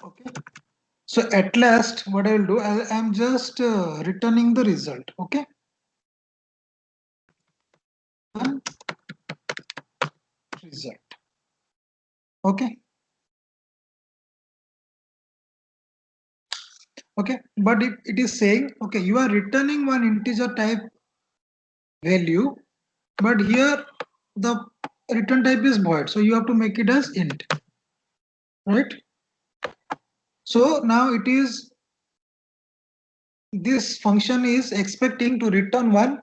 Okay. So at last, what I will do, I'm just returning the result. Okay. One result. Okay. Okay. But if it is saying, okay, you are returning one integer type value, but here the return type is void. So you have to make it as int, right? So now it is, this function is expecting to return one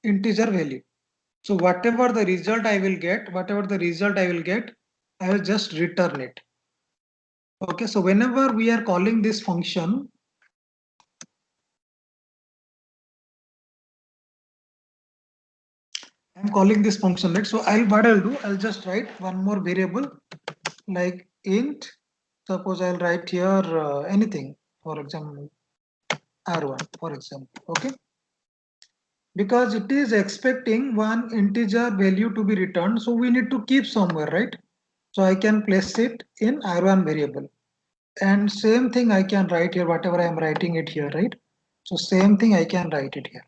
integer value. So whatever the result I will get, I will just return it. Okay, so whenever we are calling this function, I'm calling this function, right? So what I'll do, I'll just write one more variable like int. Suppose I'll write here anything, for example, R1, for example. Okay, because it is expecting one integer value to be returned, so we need to keep somewhere, right? So I can place it in R1 variable. And same thing I can write here, whatever I am writing it here, right? So same thing I can write it here.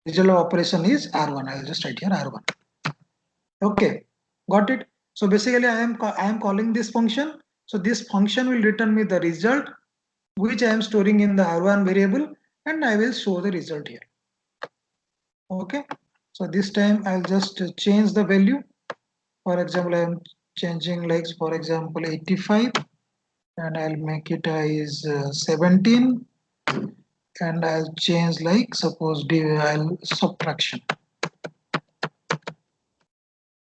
Result of operation is R1. I'll just write here R1. Okay, got it. So basically I am calling this function. So this function will return me the result which I am storing in the R1 variable, and I will show the result here. Okay. So this time I'll just change the value. For example, I am changing like, for example, 85, and I'll make it as 17, and I'll change like, suppose I'll subtraction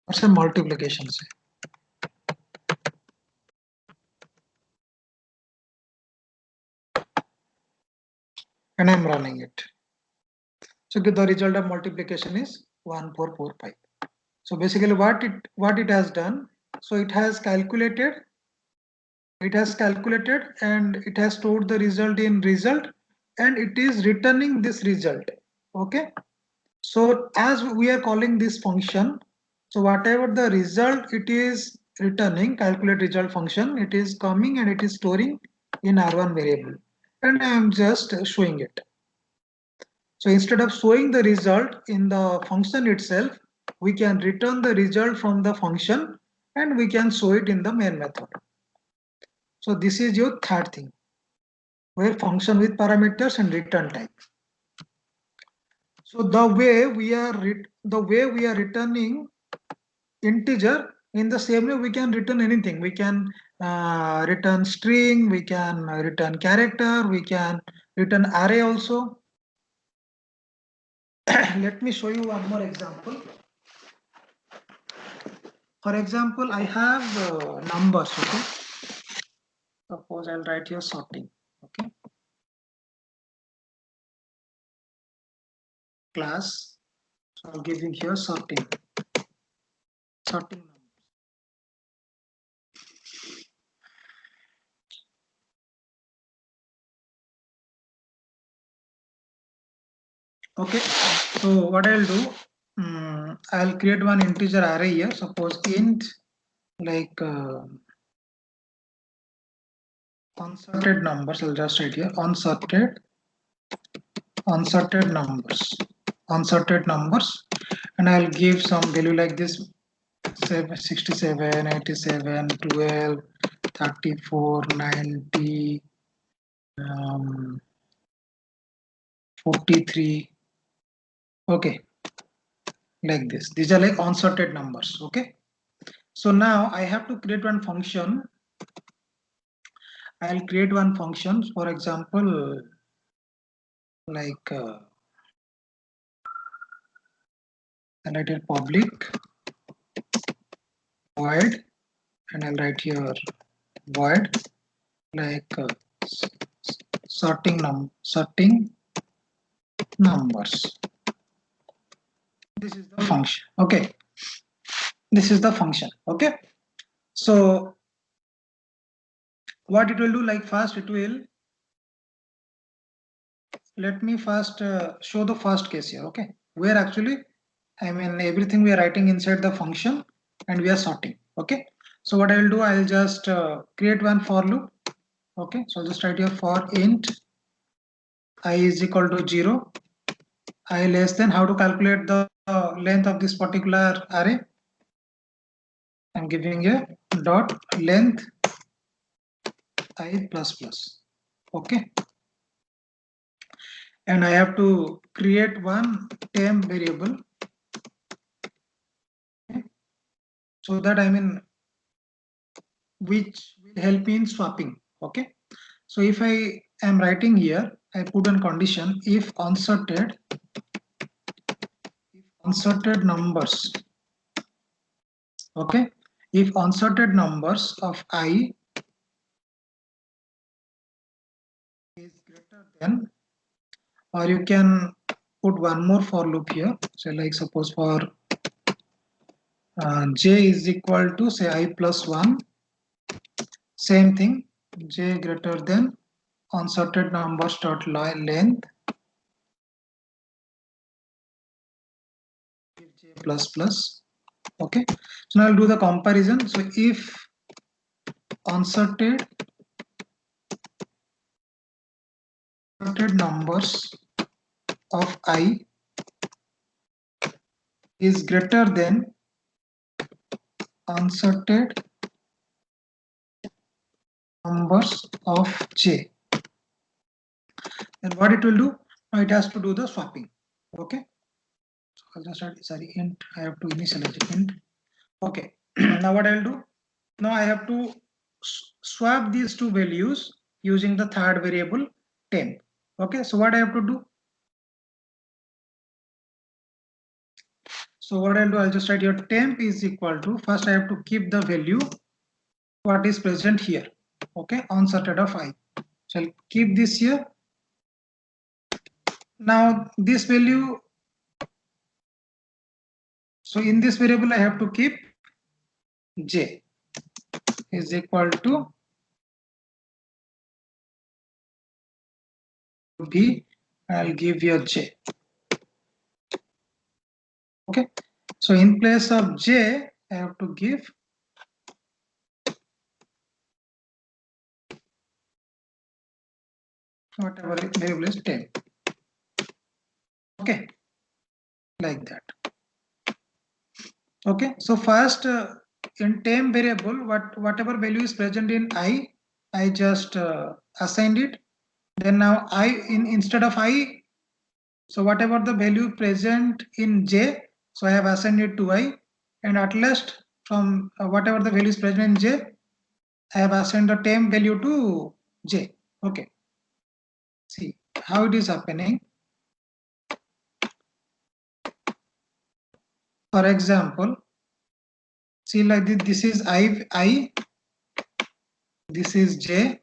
or some multiplication, say, and I'm running it. So the result of multiplication is 1445. So basically what it has done, so it has calculated and it has stored the result in result, and it is returning this result. Okay. So as we are calling this function, so whatever the result it is returning, calculate result function, it is coming and it is storing in R1 variable, and I am just showing it. So instead of showing the result in the function itself, we can return the result from the function and we can show it in the main method. So this is your third thing, where function with parameters and return type. So the way we are returning integer, in the same way we can return anything. We can return string, we can return character, we can return array also. Let me show you one more example. For example, I have numbers. Okay, suppose I'll write here sorting. Okay, class, so I'm giving here sorting numbers. Okay, so what I'll do, I'll create one integer array here. Suppose int like unsorted numbers. I'll just write here unsorted numbers, and I'll give some value like this: 67, 87, 12, 34, 90, 43. Okay, like this. These are like unsorted numbers. Okay. So now I have to create one function. I'll create one function, for example, like I'll write here public void, and I'll write here void like sorting numbers. This is the function. Okay, this is the function. Okay, so what it will do, like first it will, let me first show the first case here. Okay, where actually, I mean, everything we are writing inside the function and we are sorting. Okay, So what I will do, I'll just create one for loop. Okay, so I'll just write here for int I is equal to 0, I less than, how to calculate the length of this particular array. I'm giving a dot length I plus plus. Okay, and I have to create one temp variable, okay, so that which will help me in swapping. Okay, so if I am writing here, I put on condition if unsorted numbers. Okay, if unsorted numbers of I is greater than, or you can put one more for loop here. So like suppose for j is equal to say I plus 1, same thing, j greater than unsorted numbers dot length j plus plus. Okay, so now I'll do the comparison. So if unsorted numbers of I is greater than unsorted numbers of j, then what it will do? Now it has to do the swapping. Okay, so I'll just start, sorry, int, I have to initialize int. Okay, now what I'll do? Now I have to swap these two values using the third variable temp. Okay, so what I have to do? So what I'll do, I'll just write here temp is equal to, first I have to keep the value what is present here. Okay, unsorted of I. So I'll keep this here. Now this value, so in this variable I have to keep j is equal to b, I'll give you j. Okay, so in place of j I have to give whatever variable is temp. Okay, like that. Okay, so first in temp variable, whatever value is present in I just assigned it. Then now instead of I, so whatever the value present in j, so I have assigned it to I, and at last from whatever the value is present in j, I have assigned the temp value to j. Okay, see how it is happening. For example, see like this is I, this is j,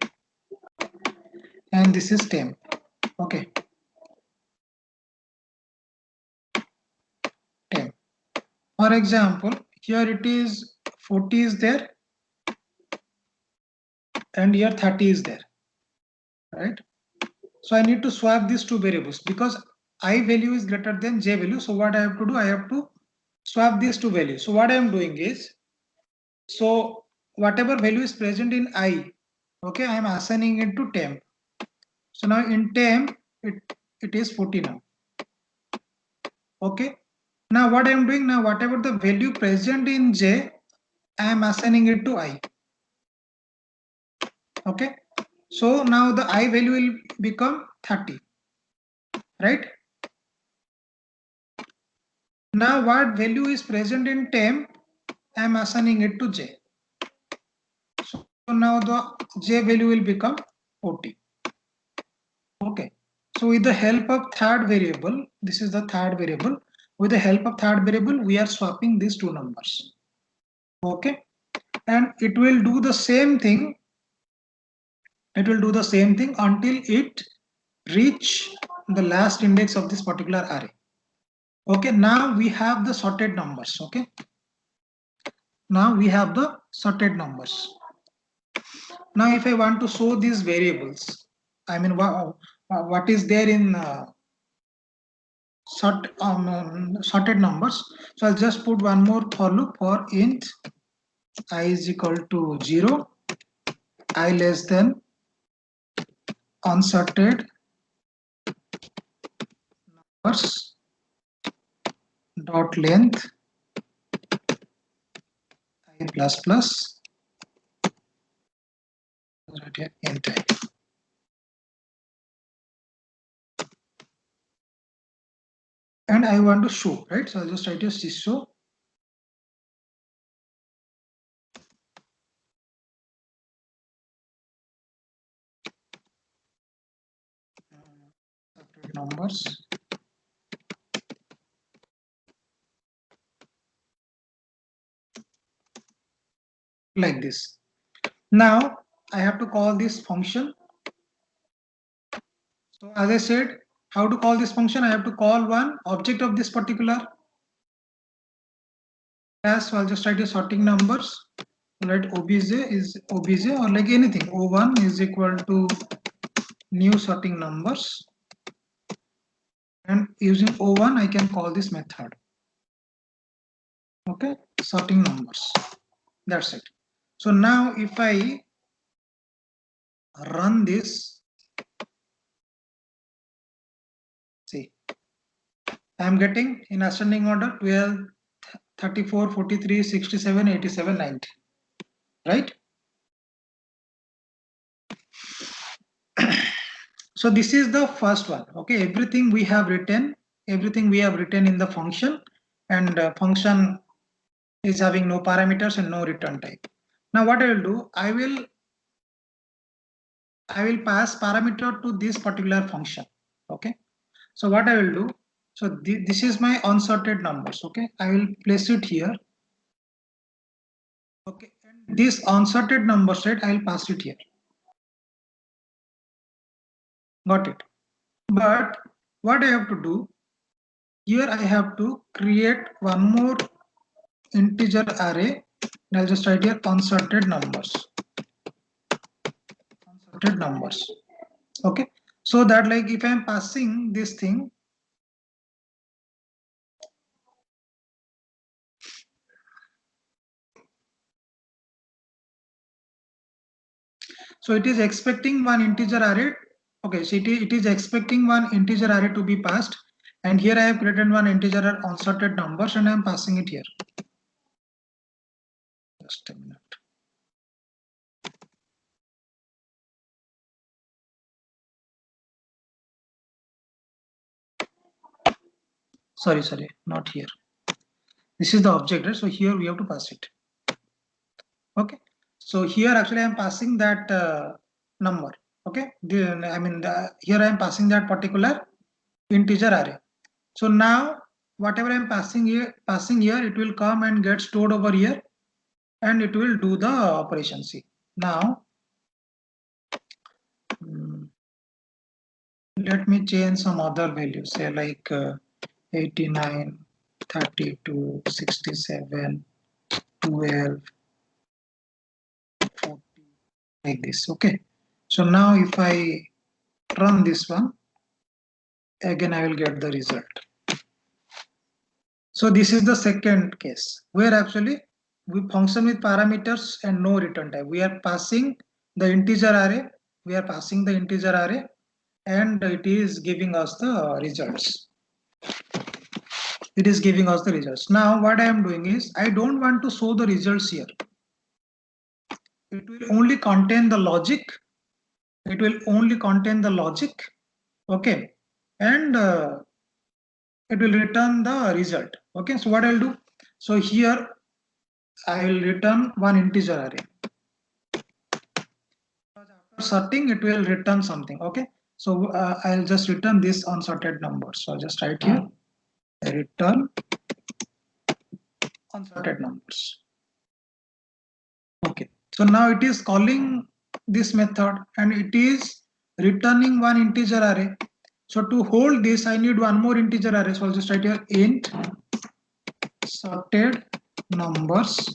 and this is temp. Okay, temp. For example, here it is 40 is there and here 30 is there, right? So I need to swap these two variables because I value is greater than j value. So what I have to do, I have to swap these two values. So what I am doing is, so whatever value is present in I, okay, I am assigning it to temp. So now in temp, it is 40 now. Okay. Now what I am doing now, whatever the value present in j, I am assigning it to I. Okay, so now the I value will become 30, right? Now what value is present in temp, I am assigning it to j. So now the j value will become 40. Okay, so with the help of third variable, this is the third variable, with the help of third variable we are swapping these two numbers. Okay, and it will do the same thing, it will do the same thing until it reach the last index of this particular array. Okay, now we have the sorted numbers. Okay, now we have the sorted numbers. Now if I want to show these variables, I mean what is there in sorted numbers, so I'll just put one more for loop for int I is equal to 0, I less than unsorted numbers dot length I plus plus right here n type. And I want to show, right? So I'll just write here show. Numbers like this. Now I have to call this function. So as I said, how to call this function? I have to call one object of this particular class. So I'll just write a sorting numbers. Right, obj is obj or like anything. O1 is equal to new sorting numbers. And using O1, I can call this method. Okay, sorting numbers. That's it. So now if I run this, see, I am getting in ascending order 12, 34, 43, 67, 87, 90. Right? So this is the first one. Okay, everything we have written in the function, and function is having no parameters and no return type. Now what I will do, I will pass parameter to this particular function. Okay, so what I will do, so this is my unsorted numbers. Okay, I will place it here. Okay, and this unsorted numbers, right, I will pass it here. Got it. But what I have to do here, I have to create one more integer array. And I'll just write here unsorted numbers. Unsorted numbers. Okay, so that like if I am passing this thing, so it is expecting one integer array. Okay, so it is expecting one integer array to be passed, and here I have created one integer unsorted numbers and I am passing it here. Just a minute. Sorry, not here. This is the object, right? So here we have to pass it. Okay, so here actually I am passing that number. Okay, here I am passing that particular integer array. So now whatever I am passing here, it will come and get stored over here, and it will do the operation. See now, let me change some other values, say like 89, 32, 67, 12, 40, like this. Okay, so now if I run this one, again I will get the result. So this is the second case where actually we function with parameters and no return type. We are passing the integer array, and it is giving us the results. It is giving us the results. Now what I am doing is, I don't want to show the results here. It will only contain the logic. Okay, and it will return the result. Okay, so what I'll do, so here I will return one integer array. After sorting, it will return something. Okay, so I'll just return this unsorted number. So I'll just write here return unsorted numbers. Okay, so now it is calling this method and it is returning one integer array. So to hold this, I need one more integer array. So I'll just write here int sorted numbers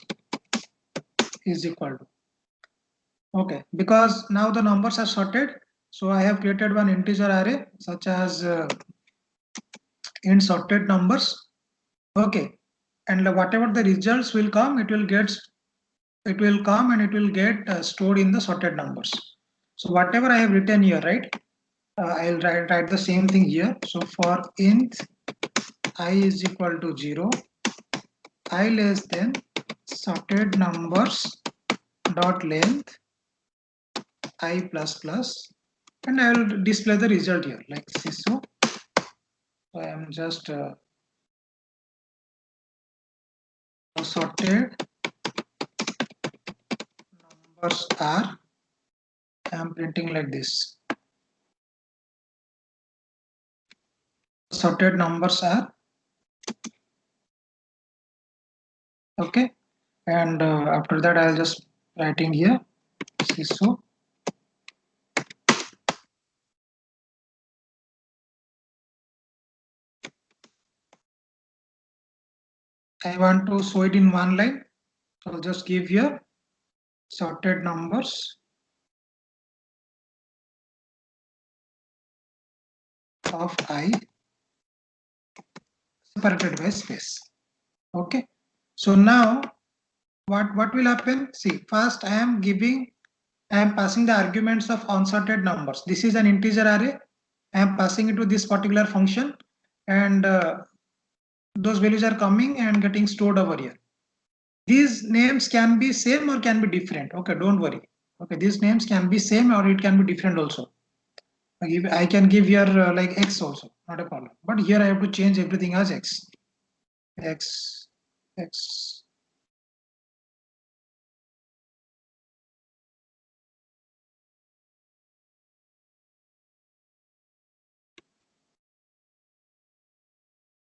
is equal to. Okay, because now the numbers are sorted, so I have created one integer array such as int sorted numbers. Okay, and whatever the results will come, it will get it will come and it will get stored in the sorted numbers. So whatever I have written here, right? I'll write the same thing here. So for int I is equal to 0, I less than sorted numbers dot length I plus plus, and I will display the result here like this. So I am just sorted numbers are, I am printing like this. Sorted numbers are, okay, and after that I'll just writing here. So I want to show it in one line. So I'll just give here sorted numbers of I separated by space. Okay. So now what will happen? See, first I am passing the arguments of unsorted numbers. This is an integer array. I am passing it to this particular function, and those values are coming and getting stored over here. These names can be same or can be different. Okay, don't worry. Okay, these names can be same or it can be different also. I can give here like X also, not a problem. But here I have to change everything as X. X, X.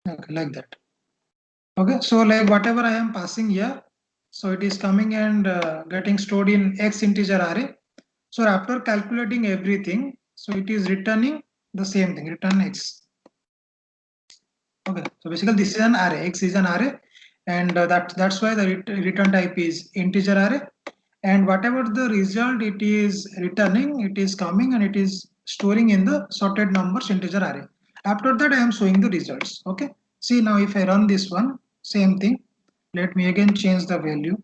Okay, like that. Okay, so like whatever I am passing here, so it is coming and getting stored in X integer array. So after calculating everything, so it is returning the same thing, return X. Okay, so basically this is an array, X is an array, and that's why the return type is integer array. And whatever the result it is returning, it is coming and it is storing in the sorted numbers integer array. After that I am showing the results. Okay, see now if I run this one, same thing. Let me again change the value.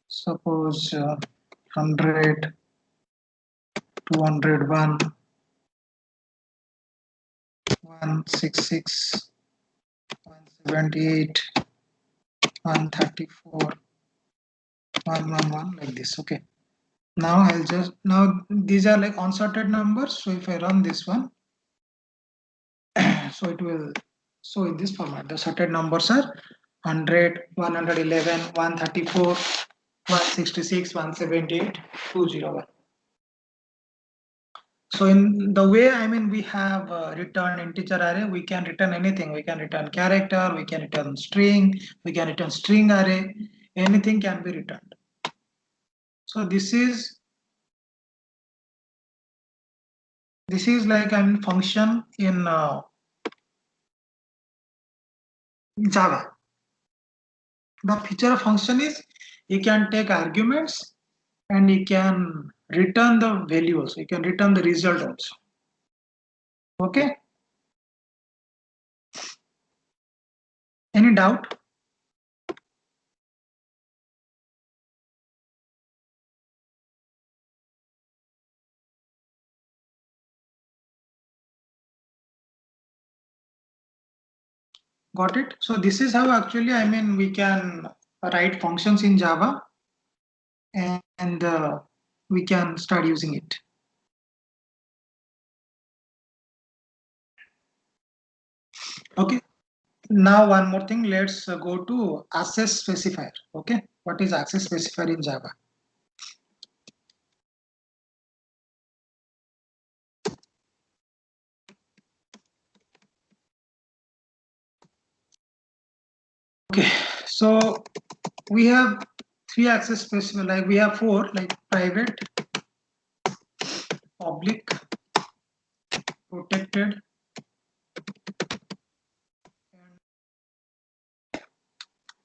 Suppose 100, 201, 166, 178, 134, 111, like this. Okay, now I'll just, now these are like unsorted numbers. So if I run this one, so it will show in this format. The sorted numbers are 100, 111, 134, 166, 178, 201. So in the way, I mean, we have return integer array, we can return anything. We can return character, we can return string, we can return string array, anything can be returned. So this is like a function in Java. The feature of function is you can take arguments and you can return the values. You can return the result also. Okay. Any doubt? Got it? So this is how actually, I mean, we can write functions in Java and we can start using it. Okay. Now one more thing, let's go to access specifier. Okay. What is access specifier in Java? Okay. So we have three access specifier, like we have four, like private, public, protected, and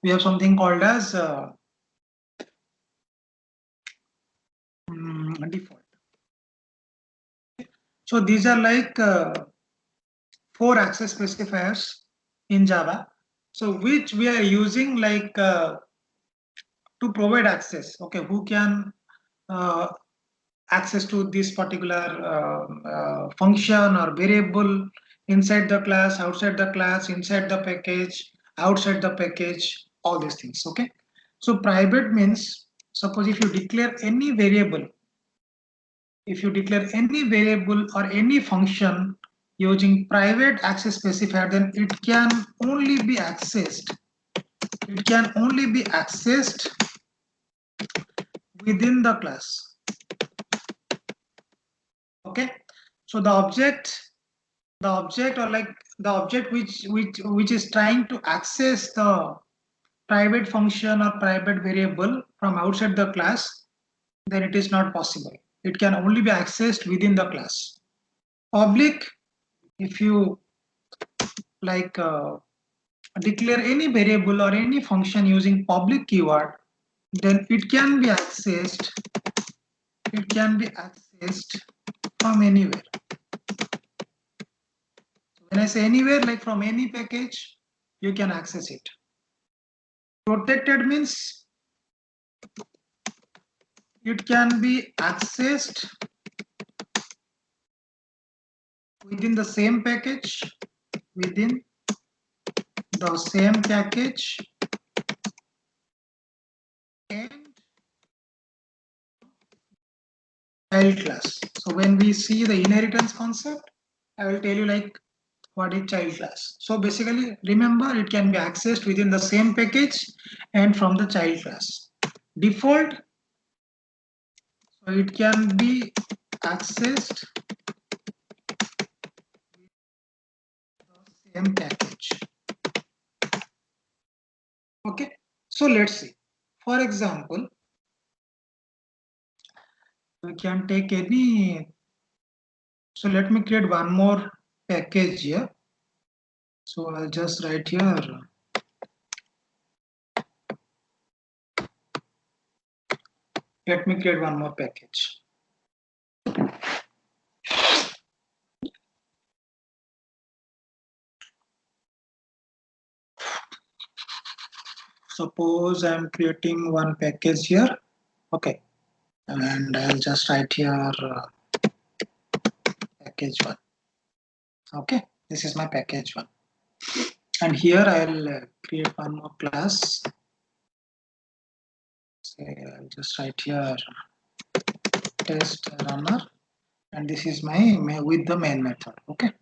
we have something called as default. So these are like four access specifiers in Java. So which we are using like to provide access. Okay, who can access to this particular function or variable inside the class, outside the class, inside the package, outside the package, all these things. Okay, so private means, suppose if you declare any variable, or any function using private access specifier, then it can only be accessed. It can only be accessed within the class. Okay, so the object or like the object which is trying to access the private function or private variable from outside the class, then it is not possible. It can only be accessed within the class. Public, if you like declare any variable or any function using public keyword, then it can be accessed from anywhere. When I say anywhere, like from any package, you can access it. Protected means it can be accessed within the same package, and child class. So when we see the inheritance concept, I will tell you like what is child class. So basically, remember, it can be accessed within the same package and from the child class. Default, so it can be accessed with the same package. Okay, so let's see. For example, we can take any. So let me create one more package here. So I'll just write here. Let me create one more package. Suppose I'm creating one package here. Okay, and I'll just write here package 1. Okay, this is my package 1, and here I'll create one more class. Say I'll just write here test runner, and this is my with the main method. Okay.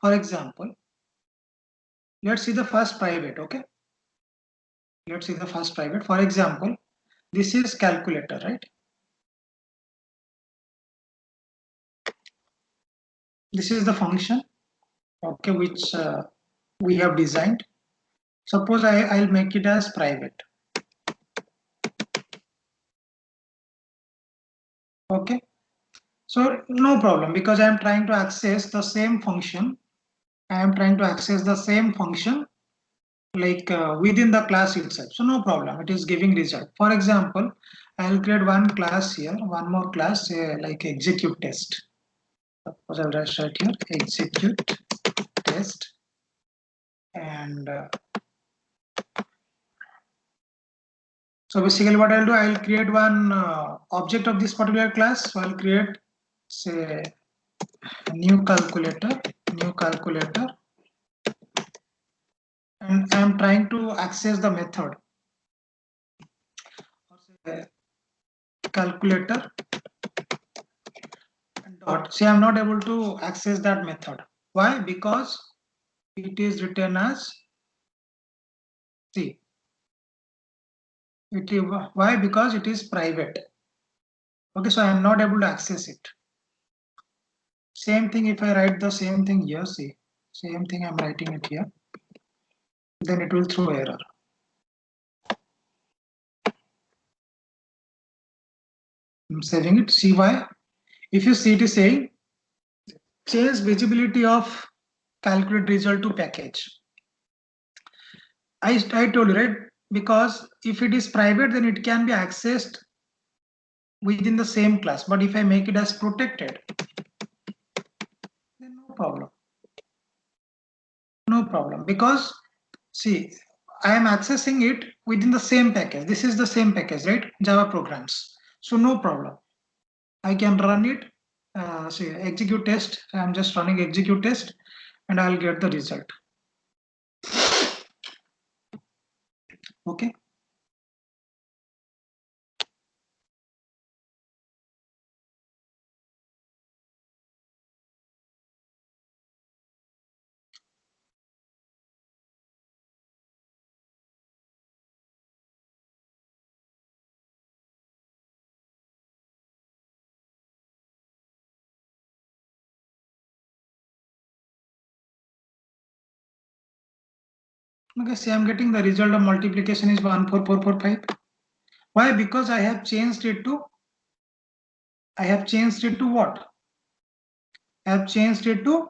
For example, let's see the first private. Okay, let's see the first private. For example, this is calculator, right? This is the function, okay, which we have designed. Suppose I'll make it as private. Okay, so no problem, because I am trying to access the same function. Like within the class itself. So no problem, it is giving result. For example, I'll create one class here, one more class, like execute test. Suppose I'll just write here execute test, and so basically what I'll do, I'll create one object of this particular class. So I'll create, say, new calculator, and I'm trying to access the method. Calculator dot. See, I'm not able to access that method. Why? Because it is written as C. Why? Because it is private. Okay, so I am not able to access it. Same thing if I write the same thing here. See, same thing I'm writing it here. Then it will throw error. I'm saving it. See why? If you see it is saying change visibility of calculate result to package. I told you, right? Because if it is private, then it can be accessed within the same class. But if I make it as protected, then no problem. No problem. Because see, I am accessing it within the same package. This is the same package, right? Java programs. So no problem. I can run it. Say execute test. I'm just running execute test, and I'll get the result. Okay. Okay, see, I'm getting the result of multiplication is 14445. Why? Because I have changed it to what? I have changed it to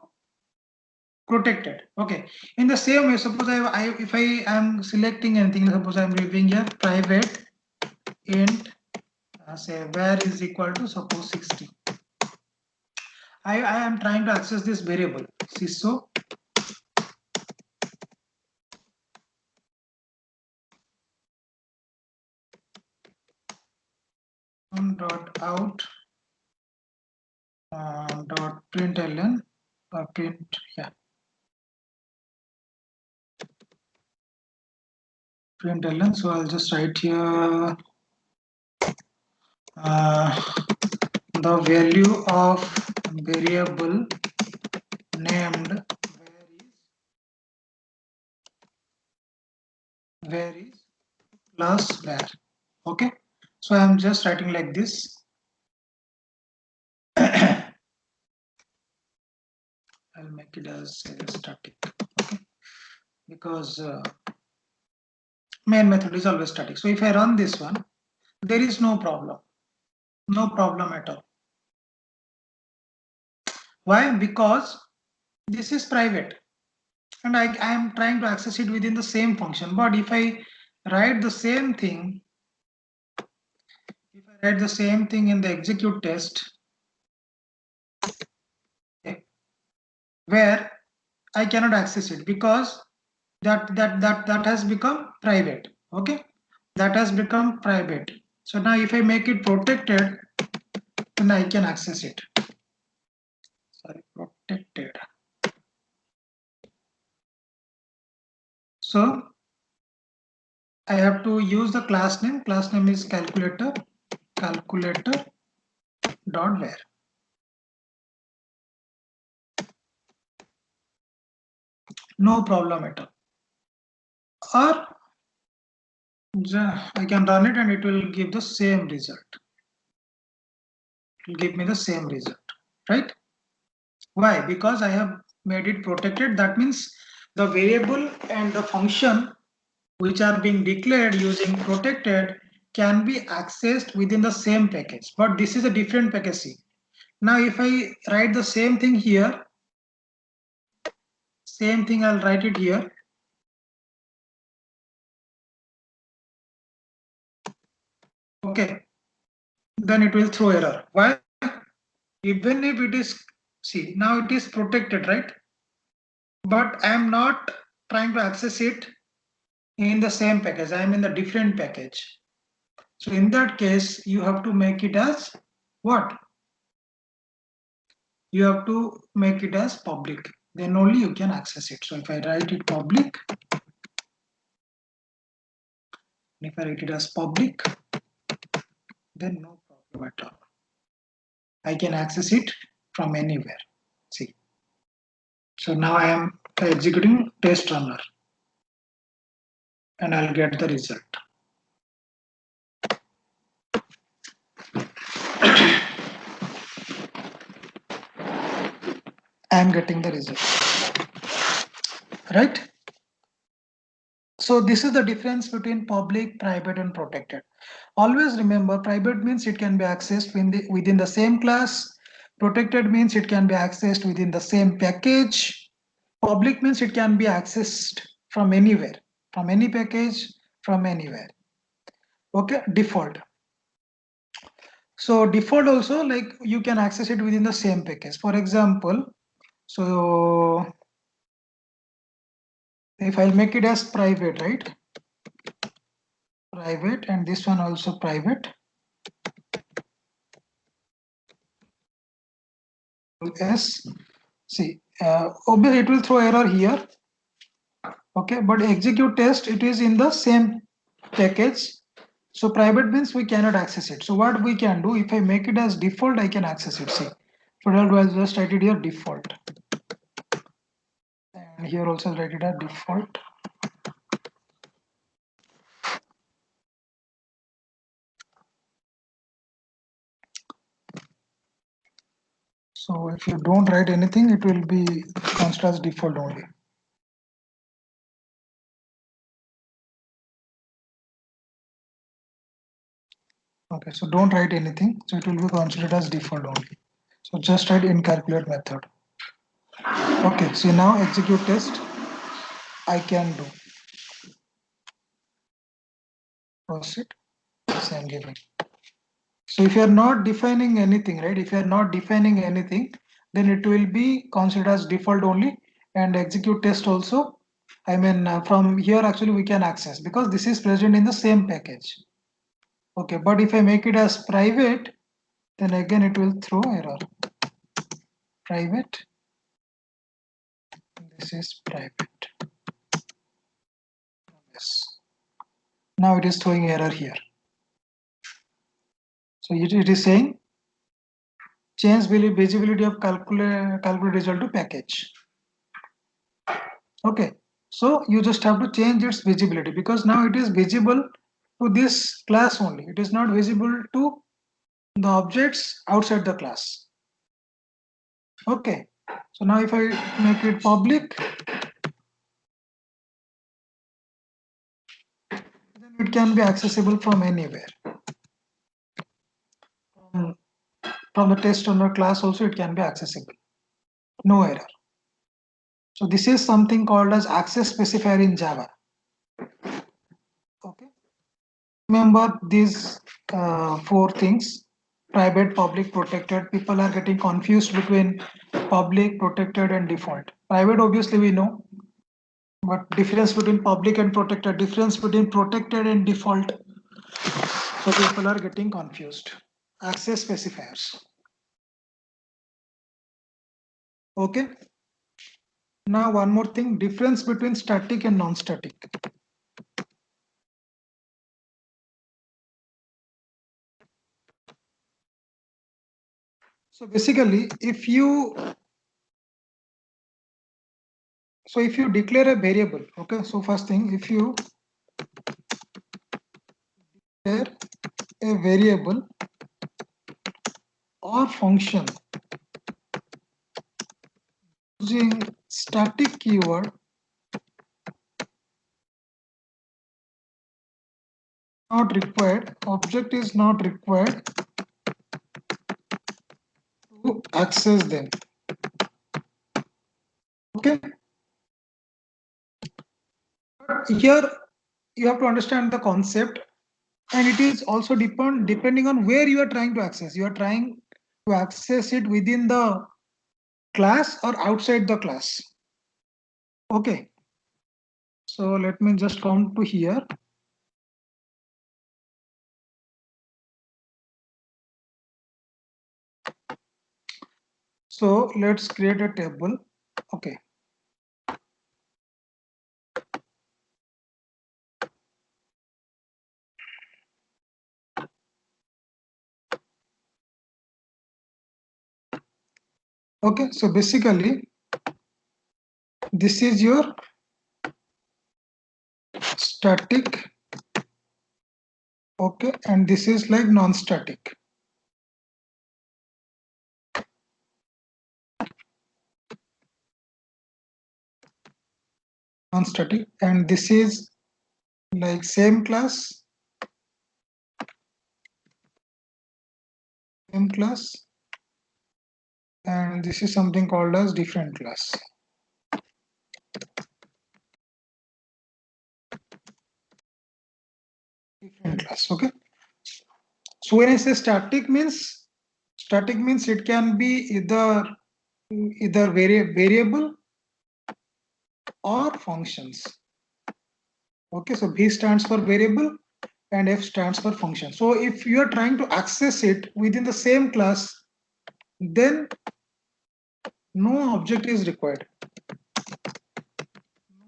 protected. Okay. In the same way, suppose if I am selecting anything, suppose I'm leaving here private int say where is equal to suppose 60. I am trying to access this variable syso dot out dot println or print println. So I'll just write here the value of variable named where is plus where. Okay, so I'm just writing like this. I'll make it as static, okay, because main method is always static. So if I run this one, there is no problem at all. Why? Because this is private and I am trying to access it within the same function. But if I write the same thing, in the execute test, okay, where I cannot access it because that has become private. Okay, that has become private. So now if I make it protected, then I can access it. Sorry, protected. So I have to use the class name. Class name is calculator dot where. No problem at all. Or I can run it and it will give the same result. It will give me the same result, right? Why? Because I have made it protected. That means the variable and the function which are being declared using protected can be accessed within the same package. But this is a different package. Now if I write the same thing here, same thing I'll write it here. Okay, then it will throw error. Why? Even if it is, see, now it is protected, right? But I am not trying to access it in the same package. I am in the different package. So in that case, you have to make it as what? You have to make it as public. Then only you can access it. So if I write it public, if I write it as public, then no problem at all. I can access it from anywhere. See. So now I am executing test runner and I'll get the result. I am getting the result, right? So this is the difference between public, private, and protected. Always remember, private means it can be accessed within the same class. Protected means it can be accessed within the same package. Public means it can be accessed from anywhere, from any package, from anywhere. Okay, default. So default also, like, you can access it within the same package. For example, so if I'll make it as private, right? private, and this one also private. S. See, obviously it will throw error here. Okay, but execute test, it is in the same package. So private means we cannot access it. So what we can do, if I make it as default, I can access it. See, for that I'll just write it here default, and here also write it as default. So if you don't write anything, it will be considered as default only. Okay, so don't write anything. So it will be considered as default only. So just write in calculate method. Okay, so now execute test. I can do. Proceed. Yes, I'm giving. So if you are not defining anything, right? If you are not defining anything, then it will be considered as default only, and execute test also. I mean, from here actually we can access because this is present in the same package. Okay, but if I make it as private, then again it will throw error. Private. This is private. Yes. Now it is throwing error here. So it is saying change visibility of calculate result to package. Okay, so you just have to change its visibility because now it is visible to this class only. It is not visible to the objects outside the class. Okay, so now if I make it public, then it can be accessible from anywhere. From the test owner class also it can be accessible. No error. So this is something called as access specifier in Java. Okay. Remember these four things: private, public, protected. People are getting confused between public, protected, and default. Private, obviously, we know, but difference between public and protected, difference between protected and default. So people are getting confused. Access specifiers. Okay. Now one more thing: difference between static and non-static. So basically, if you declare a variable, okay. So first thing, if you declare a variable or function using static keyword, not required, object is not required to access them. Okay. But here you have to understand the concept, and it is also depending on where you are trying to access. You are trying to access it within the class or outside the class. Okay. So let me just come to here. So let's create a table. Okay. Okay. So basically, this is your static. Okay. And this is like non-static. Non-static. And this is like same class. Same class. And this is something called as different class. Different class. Okay. So when I say static means it can be either variable or functions. Okay, so V stands for variable and F stands for function. So if you are trying to access it within the same class, then no object is required.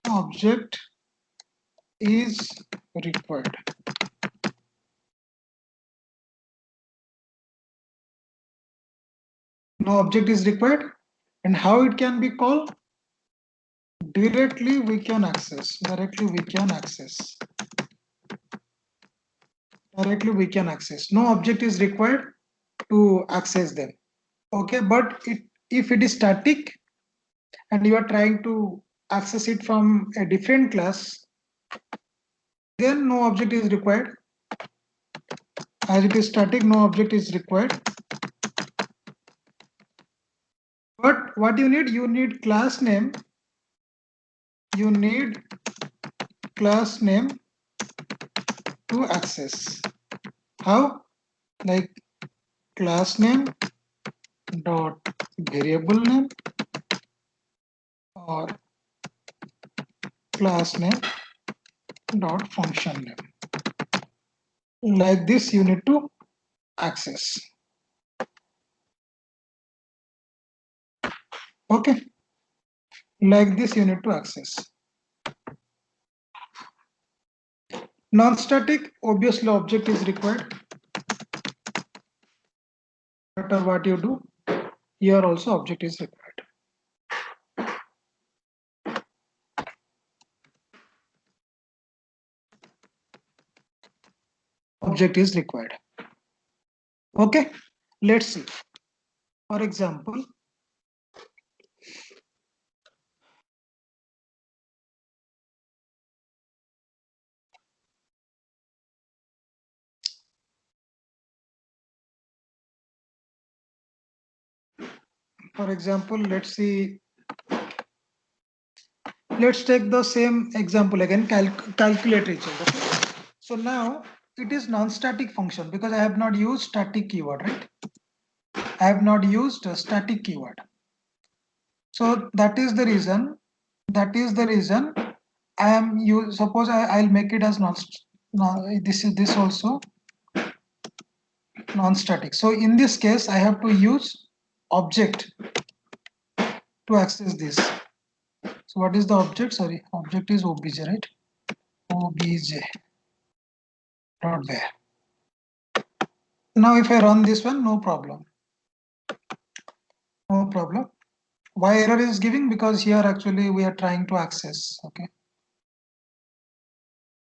No object is required. No object is required. And how it can be called? Directly we can access. Directly we can access. Directly we can access. No object is required to access them. Okay, but if it is static and you are trying to access it from a different class, then no object is required. As it is static, no object is required. But what you need class name. You need class name to access. How? Like class name dot variable name or class name dot function name. Like this you need to access. Okay, like this you need to access. Non-static, obviously object is required. No matter what you do, here also object is required. Object is required. Okay, let's see. For example, let's see. Let's take the same example again, calculate result. Okay? So now it is non-static function because I have not used static keyword, right? I have not used a static keyword. So that is the reason. I am use. Suppose I'll make it as this also non-static. So in this case, I have to use object to access this. So what is the object? Sorry, object is obj, right? Obj dot where. Now if I run this one, no problem. No problem. Why error is giving? Because here actually we are trying to access. Okay.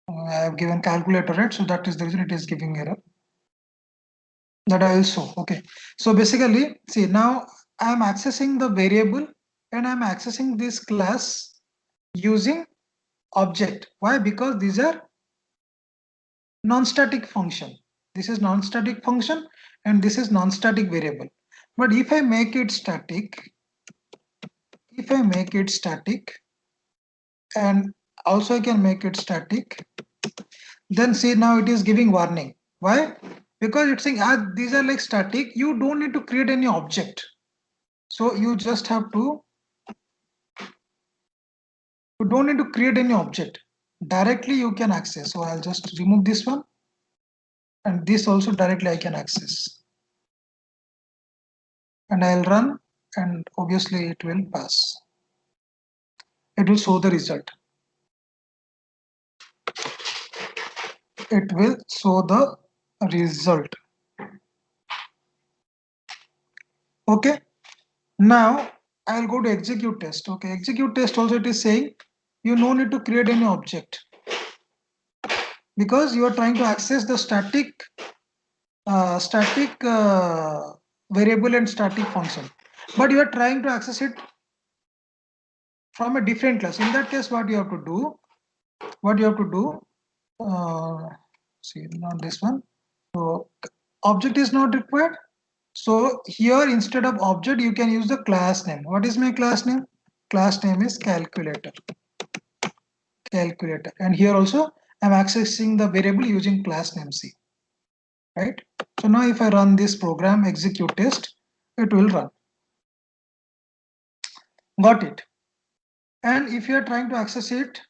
I have given calculator, right? So that is the reason it is giving error. That I will show. Okay. So basically, see now I am accessing the variable and I am accessing this class using object. Why? Because these are non-static function. This is non-static function and this is non-static variable. But if I make it static, and also I can make it static, then see now it is giving warning. Why? Because it's saying these are like static, you don't need to create any object. So you just have to, you don't need to create any object. Directly you can access. So I'll just remove this one and this also directly I can access. And I'll run and obviously it will pass. It will show the result. It will show the result. Okay. Now I'll go to execute test. Okay, execute test also it is saying you no need to create any object because you are trying to access the static variable and static function, but you are trying to access it from a different class. In that case, what you have to do? See, not this one. So object is not required. So here instead of object, you can use the class name. What is my class name? Class name is calculator. And here also I'm accessing the variable using class name C. Right? So now if I run this program, execute test, it will run. Got it. And if you are trying to access it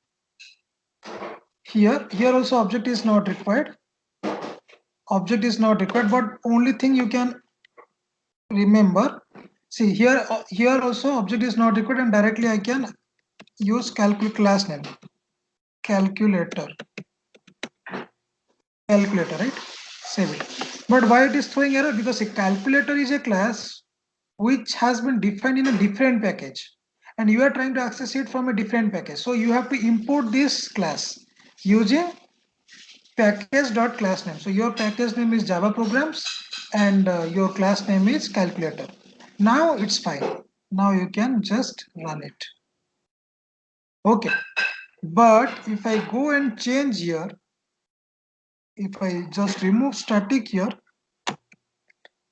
here also object is not required. object is not required, but only thing you can remember, see here, here also object is not required, and directly I can use class name calculator, right? Save it. But why it is throwing error? Because a calculator is a class which has been defined in a different package, and you are trying to access it from a different package. So you have to import this class using package.class name. So your package name is Java programs, and your class name is calculator. Now it's fine. Now you can just run it. Okay. But if I go and change here, if I just remove static here,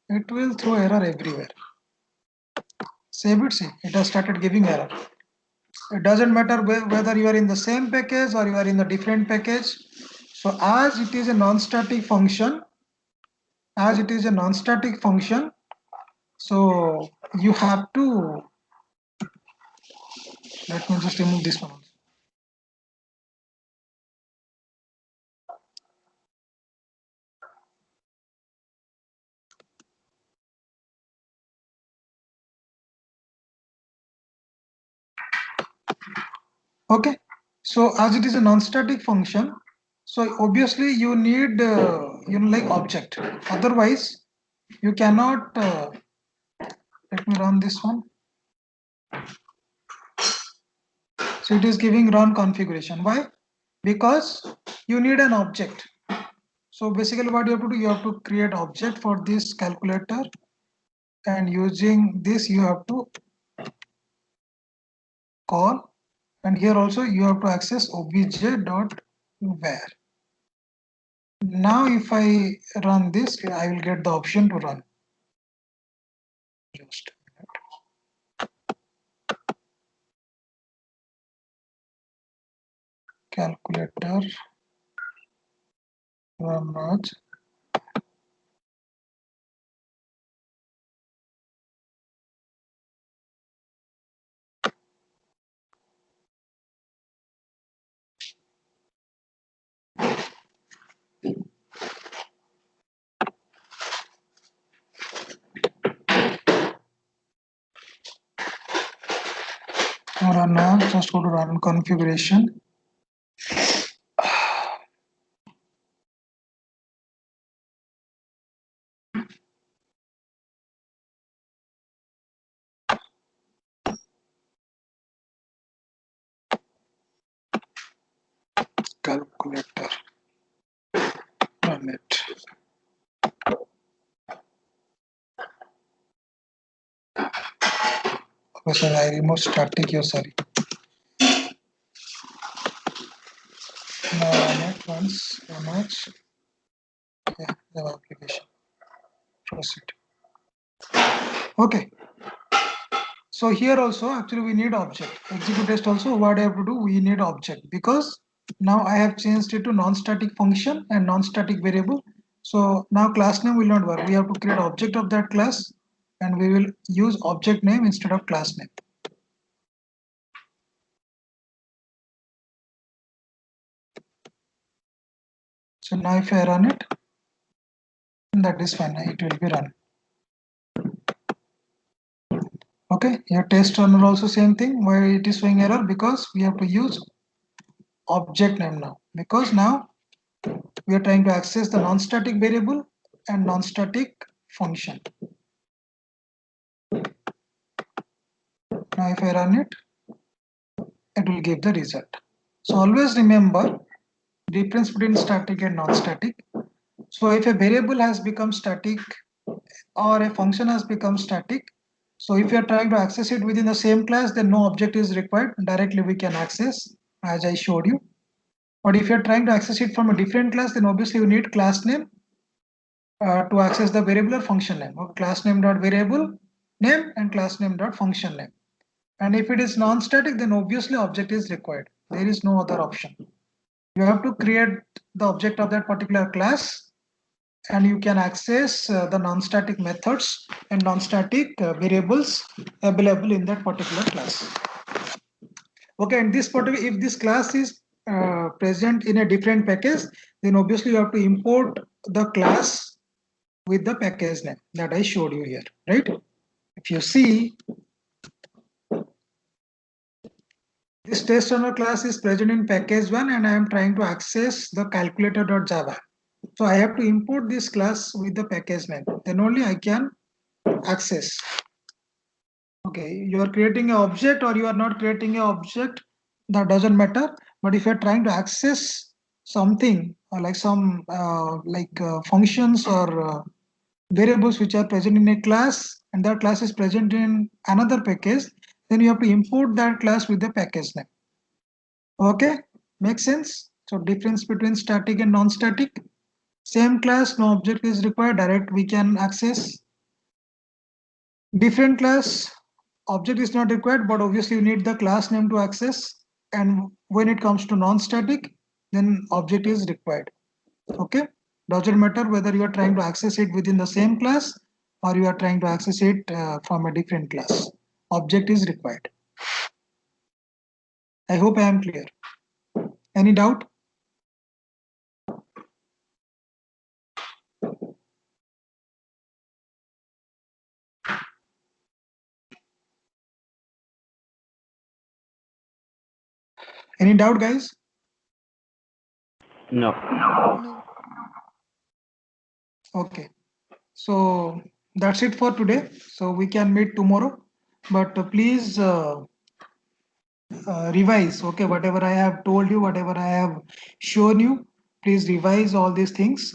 it will throw error everywhere. Save it, see, it has started giving error. It doesn't matter whether you are in the same package or you are in the different package. So as it is a non-static function, so you have to, let me just remove this one. Okay, so as it is a non-static function, so obviously you need like object. Otherwise, you cannot. Let me run this one. So it is giving run configuration. Why? Because you need an object. So basically, what you have to do, you have to create object for this calculator, and using this you have to call, and here also you have to access obj.var. Now if I run this, I will get the option to run. Just calculator run merge. Run now, just go to run configuration. Calculator, run it. Okay, so I remove static here, sorry. Now run it once, merge. Yeah, the application. Proceed. Okay. So here also actually we need object. Execute test also, what I have to do, we need object, because now I have changed it to non-static function and non-static variable. So now class name will not work. We have to create object of that class, and we will use object name instead of class name. So now if I run it, that is fine, it will be run. Okay, your test runner also same thing. Why it is showing error? Because we have to use object name now, because now we are trying to access the non-static variable and non-static function. Now if I run it, it will give the result. So always remember difference between static and non-static. So if a variable has become static or a function has become static, so if you are trying to access it within the same class, then no object is required. Directly we can access, as I showed you. But if you're trying to access it from a different class, then obviously you need class name to access the variable or function name. Or class name dot variable name and class name dot function name. And if it is non-static, then obviously object is required. There is no other option. You have to create the object of that particular class, and you can access the non-static methods and non-static variables available in that particular class. Okay, and this particular, if this class is present in a different package, then obviously you have to import the class with the package name that I showed you here, right? If you see, this test runner class is present in package 1 and I am trying to access the calculator.java. So I have to import this class with the package name, then only I can access. Okay, you are creating an object or you are not creating an object, that doesn't matter. But if you are trying to access something like some functions or variables which are present in a class and that class is present in another package, then you have to import that class with the package name. Okay, makes sense? So difference between static and non-static. Same class, no object is required, direct we can access. Different class, object is not required, but obviously you need the class name to access. And when it comes to non-static, then object is required. Okay, doesn't matter whether you are trying to access it within the same class or you are trying to access it from a different class. Object is required. I hope I am clear. Any doubt? Any doubt, guys? No. No. Okay, so that's it for today. So we can meet tomorrow, but please revise. Okay, whatever I have told you, whatever I have shown you, please revise all these things,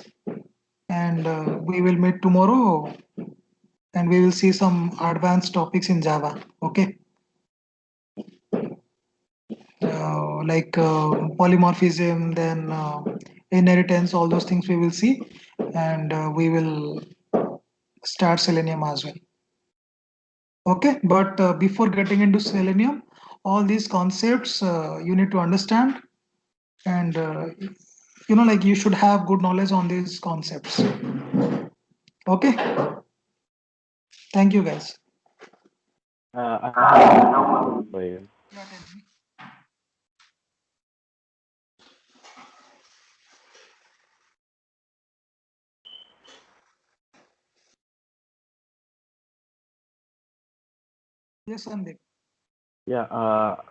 and we will meet tomorrow, and we will see some advanced topics in Java. Okay, polymorphism, then inheritance, all those things we will see, and we will start Selenium as well. Okay, but before getting into Selenium, all these concepts you need to understand, and you should have good knowledge on these concepts. Okay, thank you, guys. I have one question for you. Yes, Sandeep. Yeah,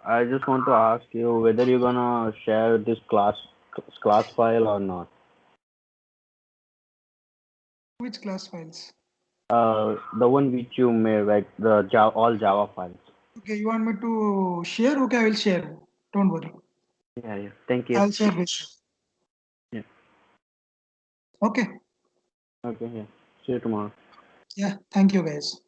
I just want to ask you whether you're gonna share this class file or not. Which class files? The one which you made, like the all Java files. Okay, you want me to share? Okay, I will share. Don't worry. Yeah, yeah. Thank you. I'll share with you. Yeah. Okay. Okay. Yeah. See you tomorrow. Yeah. Thank you, guys.